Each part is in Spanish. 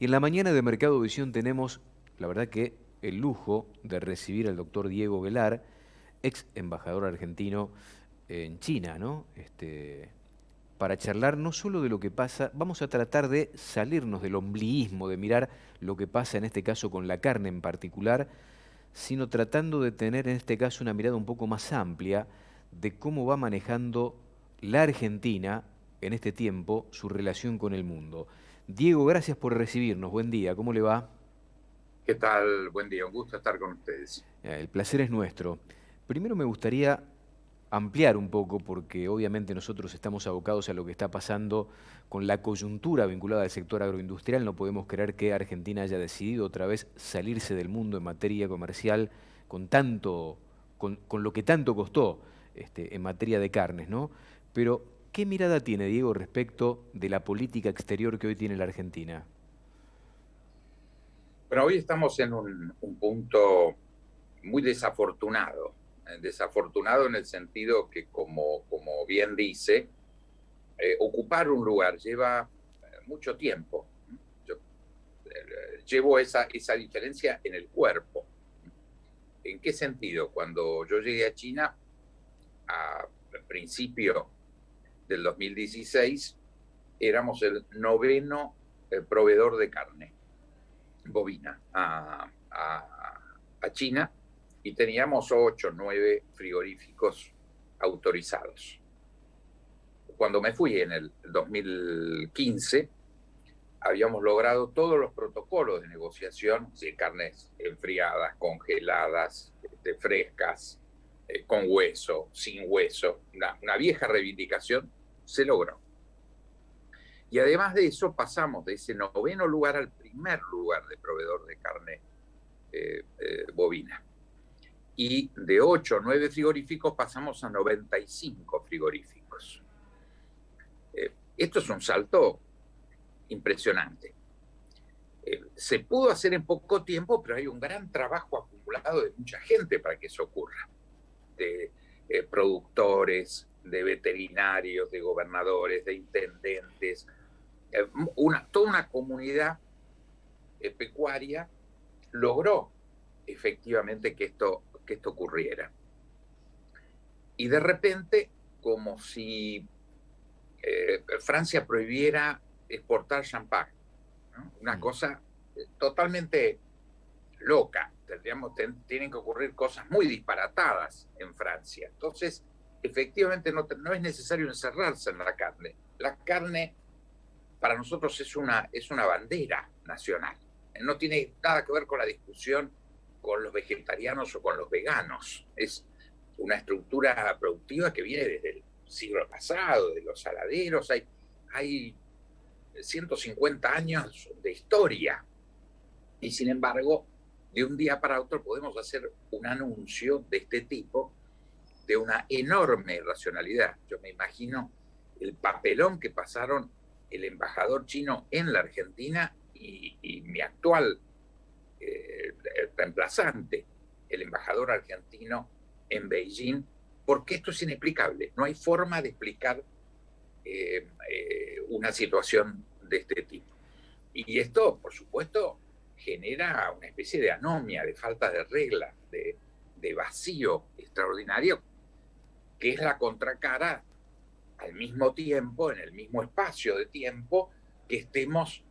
Y en la mañana de Mercado Visión tenemos, la verdad que el lujo de recibir al doctor Diego Velar, ex embajador argentino en China, ¿no? Para charlar no solo de lo que pasa, vamos a tratar de salirnos del ombliguismo, de mirar lo que pasa en este caso con la carne en particular, sino tratando de tener en este caso una mirada un poco más amplia de cómo va manejando la Argentina en este tiempo su relación con el mundo. Diego, gracias por recibirnos. Buen día, ¿cómo le va? ¿Qué tal? Buen día, un gusto estar con ustedes. El placer es nuestro. Primero me gustaría ampliar un poco, porque obviamente nosotros estamos abocados a lo que está pasando con la coyuntura vinculada al sector agroindustrial. No podemos creer que Argentina haya decidido otra vez salirse del mundo en materia comercial con tanto, con lo que tanto costó en materia de carnes, ¿no? Pero, ¿qué mirada tiene Diego respecto de la política exterior que hoy tiene la Argentina? Pero hoy estamos en un punto muy desafortunado. Desafortunado en el sentido que, como bien dice, ocupar un lugar lleva mucho tiempo. Yo llevo esa diferencia en el cuerpo. ¿En qué sentido? Cuando yo llegué a China, al principio del 2016, éramos el noveno proveedor de carne bovina a China y teníamos 8 o 9 frigoríficos autorizados. Cuando me fui en el 2015, habíamos logrado todos los protocolos de negociación de carnes enfriadas, congeladas, frescas, con hueso, sin hueso. Una vieja reivindicación se logró. Y además de eso, pasamos de ese noveno lugar al primer lugar de proveedor de carne bovina. Y de 8 o 9 frigoríficos pasamos a 95 frigoríficos. Esto es un salto impresionante. Se pudo hacer en poco tiempo, pero hay un gran trabajo acumulado de mucha gente para que eso ocurra. De productores, de veterinarios, de gobernadores, de intendentes, toda una comunidad pecuaria logró efectivamente que esto ocurriera. Y de repente, como si Francia prohibiera exportar champán, ¿no? Una cosa totalmente loca. Tienen que ocurrir cosas muy disparatadas en Francia. Entonces, efectivamente, no es necesario encerrarse en la carne. La carne para nosotros es una bandera nacional. No tiene nada que ver con la discusión con los vegetarianos o con los veganos. Es una estructura productiva que viene desde el siglo pasado, de los saladeros. Hay 150 años de historia. Y sin embargo, de un día para otro podemos hacer un anuncio de este tipo de una enorme irracionalidad. Yo me imagino el papelón que pasaron el embajador chino en la Argentina y mi actual reemplazante, el embajador argentino en Beijing, porque esto es inexplicable. No hay forma de explicar una situación de este tipo. Y esto, por supuesto, genera una especie de anomia, de falta de regla, de vacío extraordinario, que es la contracara al mismo tiempo, en el mismo espacio de tiempo, que estemos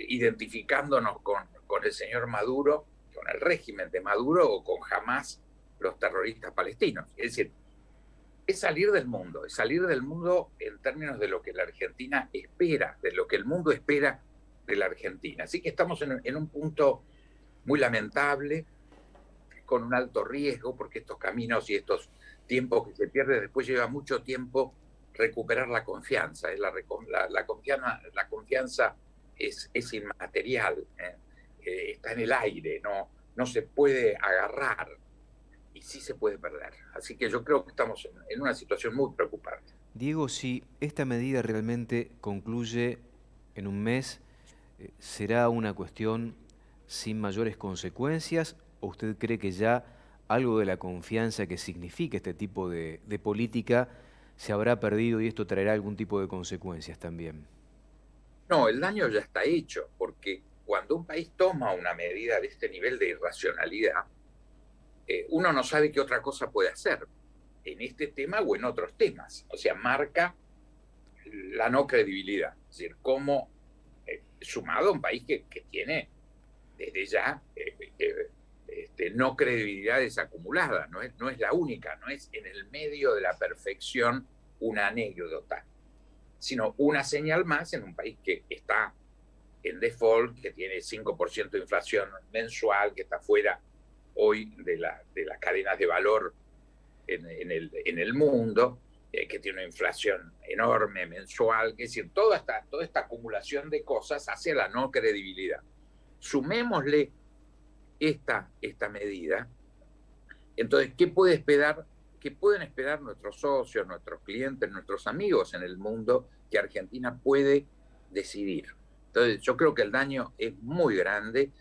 identificándonos con el señor Maduro, con el régimen de Maduro o con Hamas, los terroristas palestinos. Es decir, es salir del mundo en términos de lo que la Argentina espera, de lo que el mundo espera de la Argentina. Así que estamos en un punto muy lamentable, con un alto riesgo, porque estos caminos y estos tiempos que se pierden, después lleva mucho tiempo recuperar la confianza. La confianza es inmaterial, está en el aire, no se puede agarrar y sí se puede perder. Así que yo creo que estamos en una situación muy preocupante. Diego, si esta medida realmente concluye en un mes, ¿será una cuestión sin mayores consecuencias o usted cree que ya algo de la confianza que significa este tipo de política se habrá perdido y esto traerá algún tipo de consecuencias también? No, el daño ya está hecho, porque cuando un país toma una medida de este nivel de irracionalidad, uno no sabe qué otra cosa puede hacer en este tema o en otros temas. O sea, marca la no credibilidad. Es decir, cómo sumado a un país que tiene desde ya no credibilidades acumuladas, no es la única, no es en el medio de la perfección una anécdota, sino una señal más en un país que está en default, que tiene 5% de inflación mensual, que está fuera hoy de las cadenas de valor en el mundo, que tiene una inflación enorme mensual, es decir, toda esta acumulación de cosas hacia la no credibilidad. Sumémosle esta medida, entonces, ¿qué pueden esperar nuestros socios, nuestros clientes, nuestros amigos en el mundo que Argentina puede decidir? Entonces, yo creo que el daño es muy grande.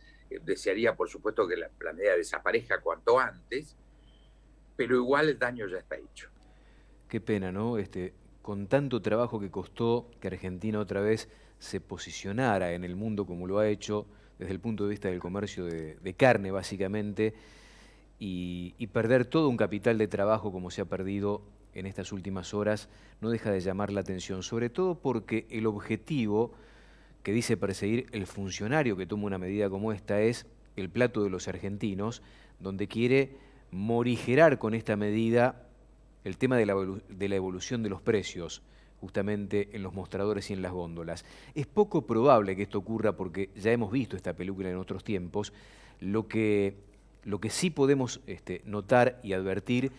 Desearía, por supuesto, que la medida desaparezca cuanto antes, pero igual el daño ya está hecho. Qué pena, ¿no? Con tanto trabajo que costó que Argentina otra vez se posicionara en el mundo como lo ha hecho desde el punto de vista del comercio de carne, básicamente, y perder todo un capital de trabajo como se ha perdido en estas últimas horas, no deja de llamar la atención, sobre todo porque el objetivo que dice perseguir el funcionario que toma una medida como esta es el plato de los argentinos, donde quiere morigerar con esta medida el tema de la evolución de los precios, justamente en los mostradores y en las góndolas. Es poco probable que esto ocurra porque ya hemos visto esta película en otros tiempos. Lo que sí podemos notar y advertir,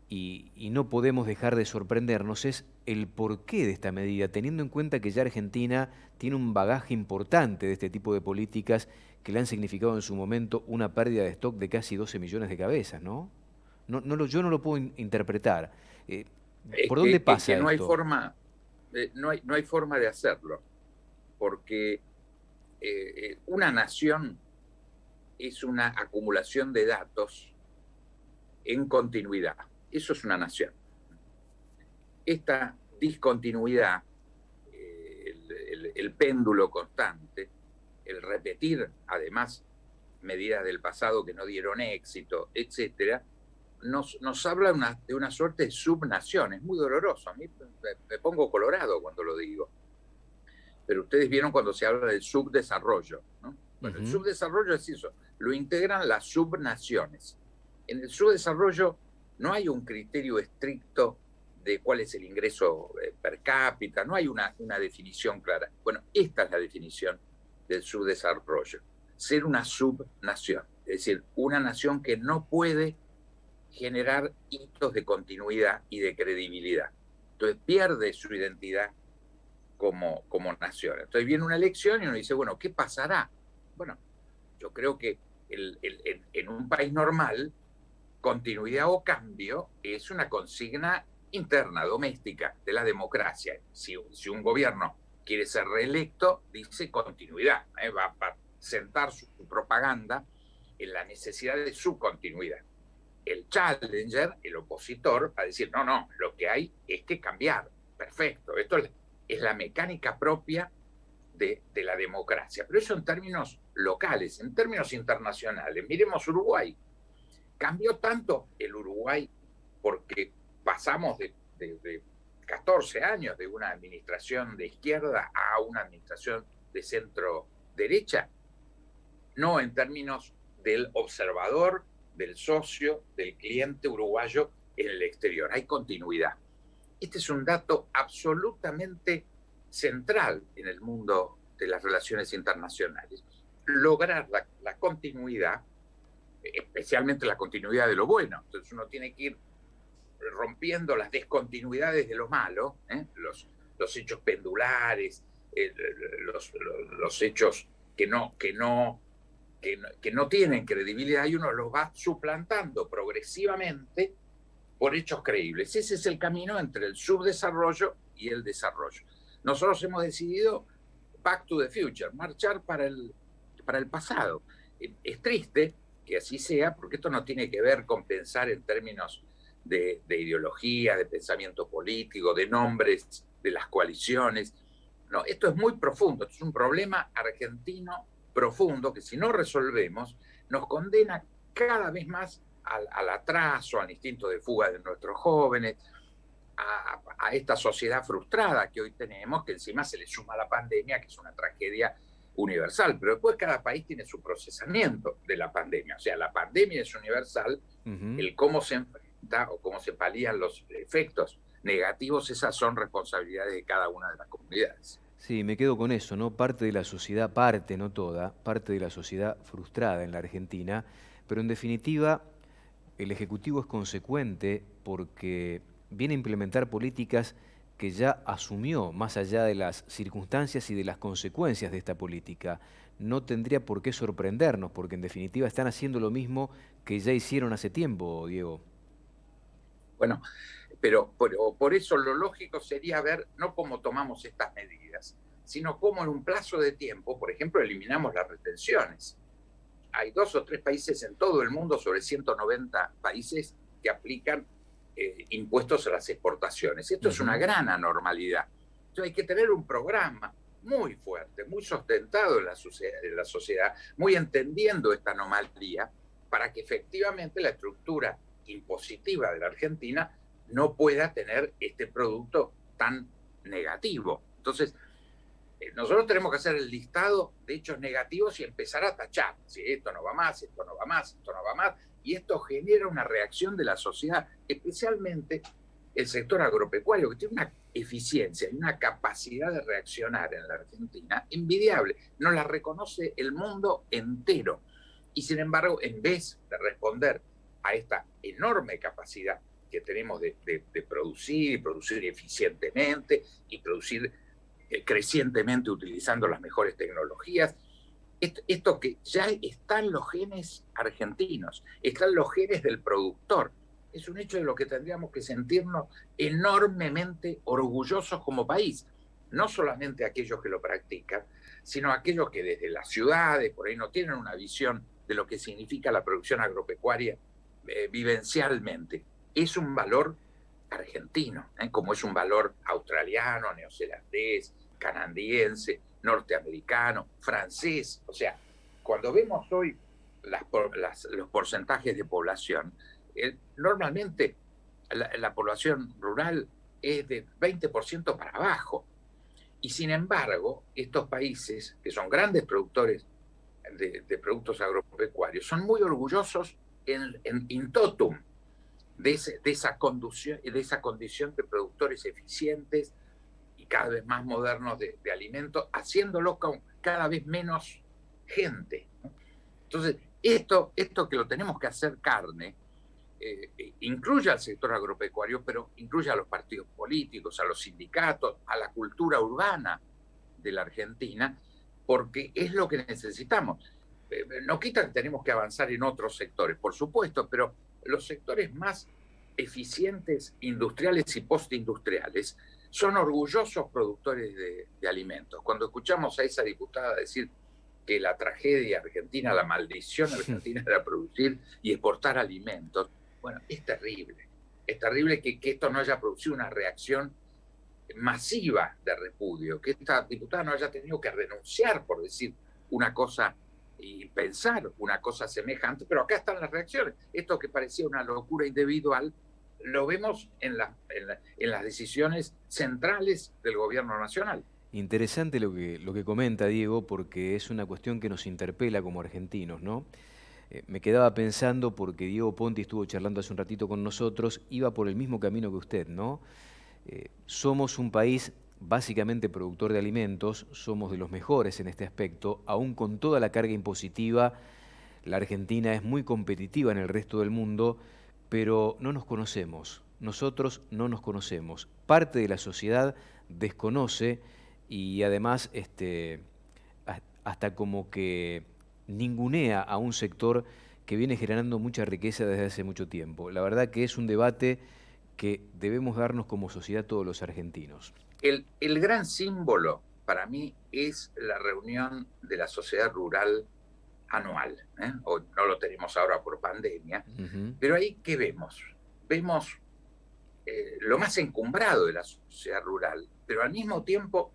y no podemos dejar de sorprendernos, es el porqué de esta medida, teniendo en cuenta que ya Argentina tiene un bagaje importante de este tipo de políticas que le han significado en su momento una pérdida de stock de casi 12 millones de cabezas, ¿no? Yo no lo puedo interpretar. ¿Por dónde pasa no hay esto? forma, no hay forma de hacerlo, porque una nación es una acumulación de datos en continuidad. Eso es una nación. Esta discontinuidad, el péndulo constante, el repetir además medidas del pasado que no dieron éxito, etcétera, nos habla de una suerte de subnación. Es muy doloroso. A mí me pongo colorado cuando lo digo. Pero ustedes vieron cuando se habla del subdesarrollo, ¿no? Bueno, el subdesarrollo es eso, lo integran las subnaciones. En el subdesarrollo no hay un criterio estricto de cuál es el ingreso per cápita, no hay una definición clara. Bueno, esta es la definición del subdesarrollo. Ser una subnación, es decir, una nación que no puede generar hitos de continuidad y de credibilidad. Entonces pierde su identidad como nación. Entonces viene una elección y uno dice, bueno, ¿qué pasará? Bueno, yo creo que en un país normal, continuidad o cambio es una consigna interna, doméstica, de la democracia. Si un gobierno quiere ser reelecto, dice continuidad, va a sentar su propaganda en la necesidad de su continuidad. El challenger, el opositor, va a decir, no, lo que hay es que cambiar. Perfecto, esto es la mecánica propia de la democracia. Pero eso en términos locales, en términos internacionales. Miremos Uruguay. Cambió tanto el Uruguay porque pasamos de 14 años de una administración de izquierda a una administración de centro derecha. No en términos del observador, del socio, del cliente uruguayo en el exterior. Hay continuidad. Este es un dato absolutamente central en el mundo de las relaciones internacionales. Lograr la continuidad, especialmente la continuidad de lo bueno. Entonces uno tiene que ir rompiendo las descontinuidades de lo malo, los hechos pendulares, los hechos que no tienen credibilidad, y uno los va suplantando progresivamente por hechos creíbles. Ese es el camino entre el subdesarrollo y el desarrollo. Nosotros hemos decidido back to the future, marchar para el pasado. Es triste que así sea, porque esto no tiene que ver con pensar en términos de ideología, de pensamiento político, de nombres de las coaliciones. No, esto es muy profundo, esto es un problema argentino profundo que si no resolvemos nos condena cada vez más al atraso, al instinto de fuga de nuestros jóvenes, a esta sociedad frustrada que hoy tenemos, que encima se le suma la pandemia, que es una tragedia universal, pero después cada país tiene su procesamiento de la pandemia, o sea, la pandemia es universal, el cómo se enfrenta o cómo se palían los efectos negativos, esas son responsabilidades de cada una de las comunidades. Sí, me quedo con eso, ¿no? Parte de la sociedad, no toda, parte de la sociedad frustrada en la Argentina, pero en definitiva el Ejecutivo es consecuente porque viene a implementar políticas que ya asumió más allá de las circunstancias y de las consecuencias de esta política. No tendría por qué sorprendernos, porque en definitiva están haciendo lo mismo que ya hicieron hace tiempo, Diego. Bueno, pero por eso lo lógico sería ver no cómo tomamos estas medidas, sino cómo en un plazo de tiempo, por ejemplo, eliminamos las retenciones. Hay 2 o 3 países en todo el mundo, sobre 190 países, que aplican impuestos a las exportaciones. Esto es una gran anormalidad. Entonces hay que tener un programa muy fuerte, muy sustentado en la sociedad, muy entendiendo esta anomalía, para que efectivamente la estructura impositiva de la Argentina no pueda tener este producto tan negativo. Entonces, nosotros tenemos que hacer el listado de hechos negativos y empezar a tachar. Si esto no va más, esto no va más, esto no va más. Y esto genera una reacción de la sociedad, especialmente el sector agropecuario, que tiene una eficiencia y una capacidad de reaccionar en la Argentina envidiable. No la reconoce el mundo entero. Y sin embargo, en vez de responder a esta enorme capacidad que tenemos de producir, y producir eficientemente, y producir crecientemente utilizando las mejores tecnologías, esto que ya están los genes argentinos, están los genes del productor, es un hecho de lo que tendríamos que sentirnos enormemente orgullosos como país, no solamente aquellos que lo practican, sino aquellos que desde las ciudades, por ahí no tienen una visión de lo que significa la producción agropecuaria vivencialmente. Es un valor argentino, como es un valor australiano, neozelandés, canadiense, norteamericano, francés. O sea, cuando vemos hoy los porcentajes de población, normalmente la población rural es de 20% para abajo. Y sin embargo, estos países, que son grandes productores de productos agropecuarios, son muy orgullosos in totum de esa condición de productores eficientes y cada vez más modernos de alimentos, haciéndolo con cada vez menos gente. Entonces, esto que lo tenemos que hacer carne, incluye al sector agropecuario, pero incluye a los partidos políticos, a los sindicatos, a la cultura urbana de la Argentina, porque es lo que necesitamos. No quita que tenemos que avanzar en otros sectores, por supuesto, pero los sectores más eficientes, industriales y postindustriales, son orgullosos productores de alimentos. Cuando escuchamos a esa diputada decir que la tragedia argentina, la maldición argentina era producir y exportar alimentos, bueno, es terrible que esto no haya producido una reacción masiva de repudio, que esta diputada no haya tenido que renunciar por decir una cosa y pensar una cosa semejante, pero acá están las reacciones. Esto que parecía una locura individual, lo vemos en las decisiones centrales del gobierno nacional. Interesante lo que comenta Diego, porque es una cuestión que nos interpela como argentinos, ¿no? Me quedaba pensando, porque Diego Ponti estuvo charlando hace un ratito con nosotros, iba por el mismo camino que usted, ¿no? Somos un país básicamente productor de alimentos, somos de los mejores en este aspecto, aún con toda la carga impositiva, la Argentina es muy competitiva en el resto del mundo, pero no nos conocemos, nosotros no nos conocemos. Parte de la sociedad desconoce y además hasta como que ningunea a un sector que viene generando mucha riqueza desde hace mucho tiempo. La verdad que es un debate que debemos darnos como sociedad todos los argentinos. El gran símbolo para mí es la reunión de la sociedad rural anual. Hoy no lo tenemos ahora por pandemia, pero ahí ¿qué vemos? Vemos lo más encumbrado de la sociedad rural, pero al mismo tiempo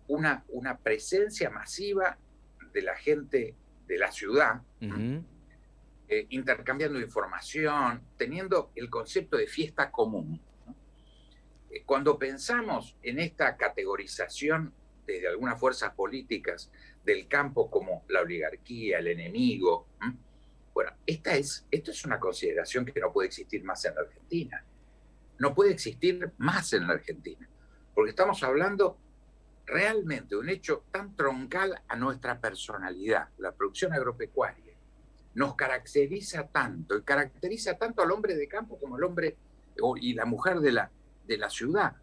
una presencia masiva de la gente de la ciudad, intercambiando información, teniendo el concepto de fiesta común. Cuando pensamos en esta categorización desde algunas fuerzas políticas del campo como la oligarquía, el enemigo, bueno, esto es una consideración que no puede existir más en la Argentina. No puede existir más en la Argentina, porque estamos hablando realmente de un hecho tan troncal a nuestra personalidad. La producción agropecuaria nos caracteriza tanto, y caracteriza tanto al hombre de campo como al hombre y la mujer de la ciudad.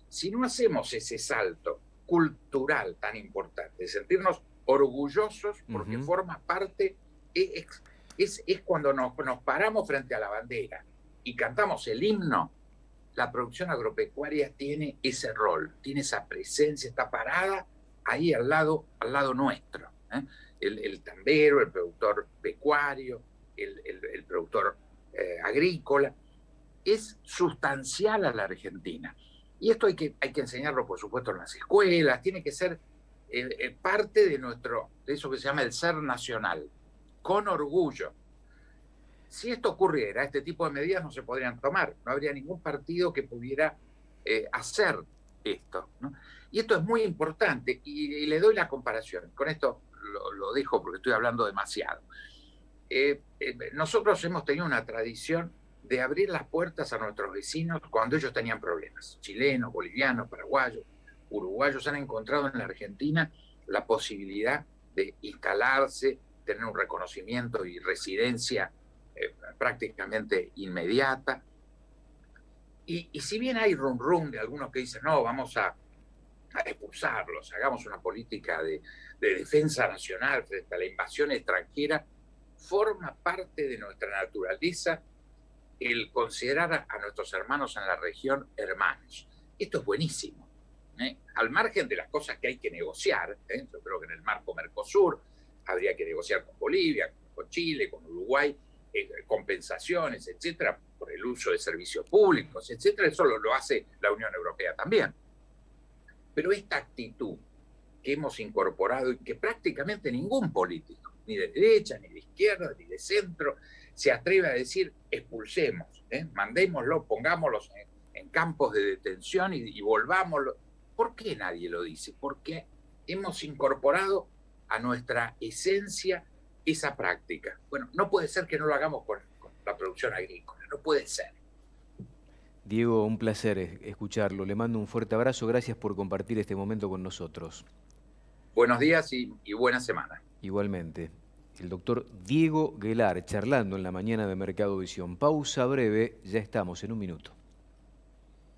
Si no hacemos ese salto cultural tan importante, de sentirnos orgullosos porque forma parte, es cuando nos paramos frente a la bandera y cantamos el himno. La producción agropecuaria tiene ese rol, tiene esa presencia, está parada ahí al lado nuestro. El tambero, el productor pecuario, el productor agrícola, es sustancial a la Argentina. Y esto hay que enseñarlo, por supuesto, en las escuelas, tiene que ser parte de eso que se llama el ser nacional, con orgullo. Si esto ocurriera, este tipo de medidas no se podrían tomar, no habría ningún partido que pudiera hacer esto, ¿no? Y esto es muy importante, y le doy la comparación, con esto lo dejo porque estoy hablando demasiado. Nosotros hemos tenido una tradición de abrir las puertas a nuestros vecinos cuando ellos tenían problemas. Chilenos, bolivianos, paraguayos, uruguayos han encontrado en la Argentina la posibilidad de instalarse, tener un reconocimiento y residencia prácticamente inmediata. Y si bien hay rum de algunos que dicen, no, vamos a expulsarlos, hagamos una política de defensa nacional frente a la invasión extranjera, forma parte de nuestra naturaleza el considerar a nuestros hermanos en la región hermanos. Esto es buenísimo, al margen de las cosas que hay que negociar. Yo creo que en el marco Mercosur habría que negociar con Bolivia, con Chile, con Uruguay, compensaciones, etcétera, por el uso de servicios públicos, etcétera. Eso lo hace la Unión Europea también. Pero esta actitud que hemos incorporado y que prácticamente ningún político, ni de derecha, ni de izquierda, ni de centro, se atreve a decir expulsemos, mandémoslo, pongámoslos en campos de detención y volvámoslo. ¿Por qué nadie lo dice? Porque hemos incorporado a nuestra esencia esa práctica. Bueno, no puede ser que no lo hagamos con la producción agrícola, no puede ser. Diego, un placer escucharlo. Le mando un fuerte abrazo. Gracias por compartir este momento con nosotros. Buenos días y buena semana. Igualmente. El doctor Diego Guelar, charlando en la mañana de Mercado Visión. Pausa breve, ya estamos en un minuto.